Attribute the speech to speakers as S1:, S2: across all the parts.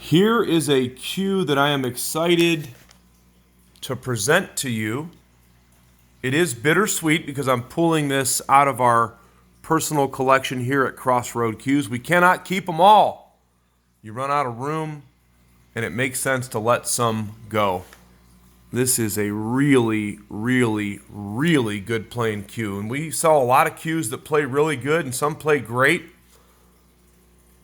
S1: Here is a cue that I am excited to present to you. It is bittersweet because I'm pulling this out of our personal collection here at Crossroad Cues. We cannot keep them all. You run out of room, and it makes sense to let some go. This is a really, really, really good playing cue. And we saw a lot of cues that play really good and some play great.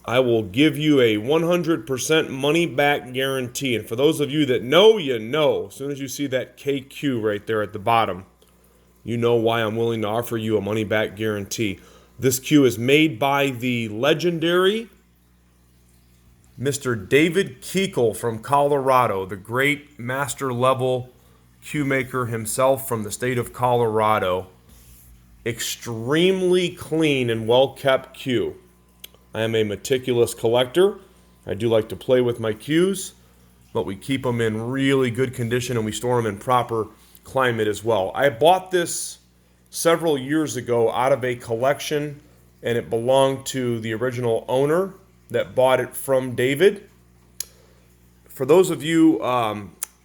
S1: I will give you a 100% money back guarantee. And for those of you that know, you know. As soon as you see that KQ right there at the bottom, you know why I'm willing to offer you a money back guarantee. This cue is made by the legendary Mr. David Kikel from Colorado, the great master level cue maker himself from the state of Colorado. Extremely clean and well kept cue. I am a meticulous collector. I do like to play with my cues, but we keep them in really good condition and we store them in proper climate as well. I bought this several years ago out of a collection, and it belonged to the original owner that bought it from David. For those of you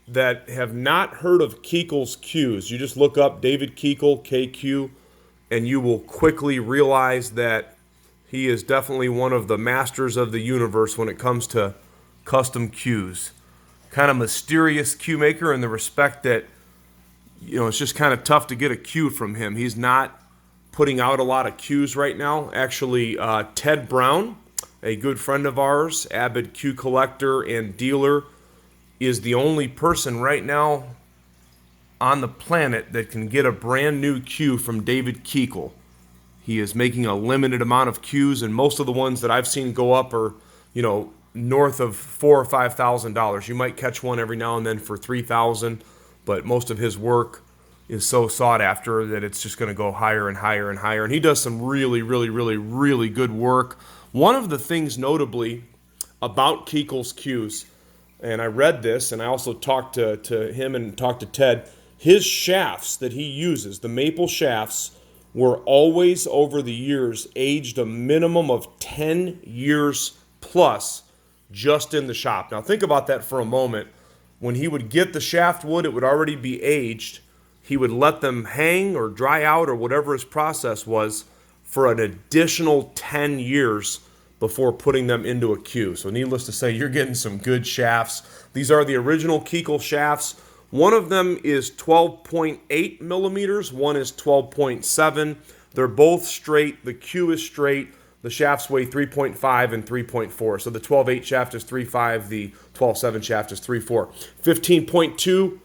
S1: that have not heard of Kikel's cues, you just look up David Kikel, KQ, and you will quickly realize that he is definitely one of the masters of the universe when it comes to custom cues. Kind of mysterious cue maker in the respect that, you know, it's just kind of tough to get a cue from him. He's not putting out a lot of cues right now. Actually, Ted Brown, a good friend of ours, avid cue collector and dealer, is the only person right now on the planet that can get a brand new cue from David Kikel. He is making a limited amount of cues, and most of the ones that I've seen go up are, you know, north of $4,000 or $5,000. You might catch one every now and then for $3,000, but most of his work is so sought after that it's just going to go higher and higher and higher. And he does some really, really, really, really good work. One of the things notably about Kikel's cues, and I read this, and I also talked to him and talked to Ted, his shafts that he uses, the maple shafts, were always over the years aged a minimum of 10 years plus just in the shop. Now think about that for a moment. When he would get the shaft wood, it would already be aged. He would let them hang or dry out or whatever his process was for an additional 10 years before putting them into a cue. So needless to say, you're getting some good shafts. These are the original Kikel shafts. One of them is 12.8 millimeters, one is 12.7. They're both straight. The cue is straight. The shafts weigh 3.5 and 3.4. So the 12.8 shaft is 3.5, the 12.7 shaft is 3.4. 15.2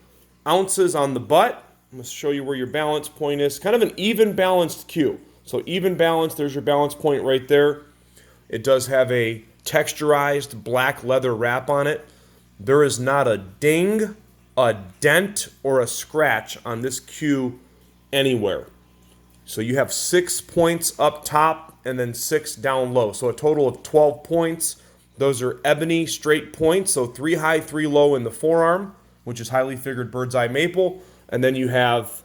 S1: ounces on the butt. I'm going to show you where your balance point is. Kind of an even balanced cue. So even balance, there's your balance point right there. It does have a texturized black leather wrap on it. There is not a ding, a dent, or a scratch on this cue anywhere. So you have 6 points up top and then 6 down low. So a total of 12 points. Those are ebony straight points, so 3 high, 3 low in the forearm, which is highly figured Birdseye Maple. And then you have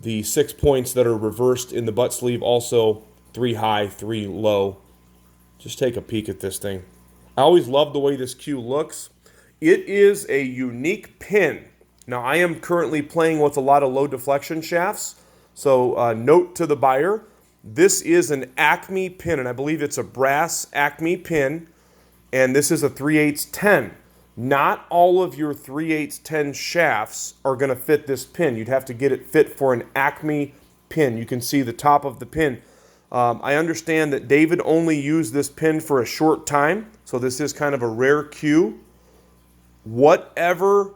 S1: the 6 points that are reversed in the butt sleeve, also 3 high, 3 low. Just take a peek at this thing. I always love the way this cue looks. It is a unique pin. Now, I am currently playing with a lot of low deflection shafts, so note to the buyer, this is an Acme pin, and I believe it's a brass Acme pin, and this is a 3/8 10. Not all of your 3/8 10 shafts are going to fit this pin. You'd have to get it fit for an Acme pin. You can see the top of the pin. I understand that David only used this pin for a short time, so this is kind of a rare cue. Whatever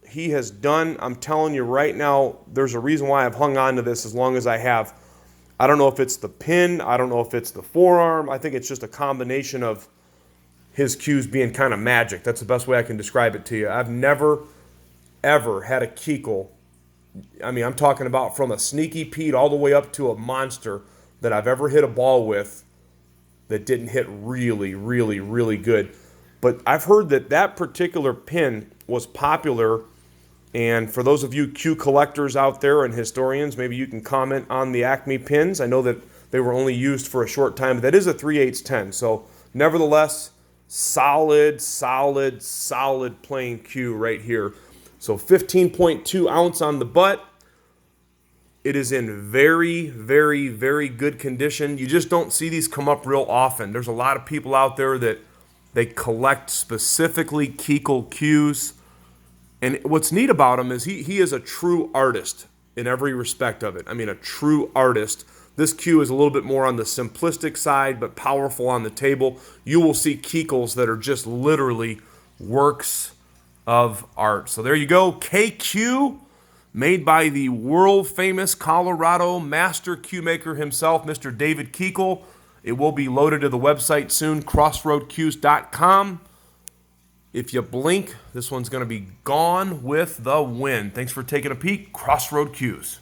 S1: he has done, I'm telling you right now, there's a reason why I've hung on to this as long as I have. I don't know if it's the pin, I don't know if it's the forearm. I think it's just a combination of his cues being kind of magic. That's the best way I can describe it to you. I've never, ever had a Kikel. I mean, I'm talking about from a sneaky Pete all the way up to a monster that I've ever hit a ball with that didn't hit really, really, really good. But I've heard that that particular pin was popular, and for those of you cue collectors out there and historians, maybe you can comment on the Acme pins. I know that they were only used for a short time, but that is a 3/8 10. So nevertheless, Solid, solid, solid plain cue right here. So 15.2 ounce on the butt. It is in very, very, very good condition. You just don't see these come up real often. There's a lot of people out there that they collect specifically Kikel cues. And what's neat about him is he is a true artist in every respect of it. I mean, a true artist. This cue is a little bit more on the simplistic side, but powerful on the table. You will see Kikels that are just literally works of art. So there you go, KQ, made by the world-famous Colorado master cue maker himself, Mr. David Kikel. It will be loaded to the website soon, crossroadcues.com. If you blink, this one's going to be gone with the wind. Thanks for taking a peek. Crossroad Cues.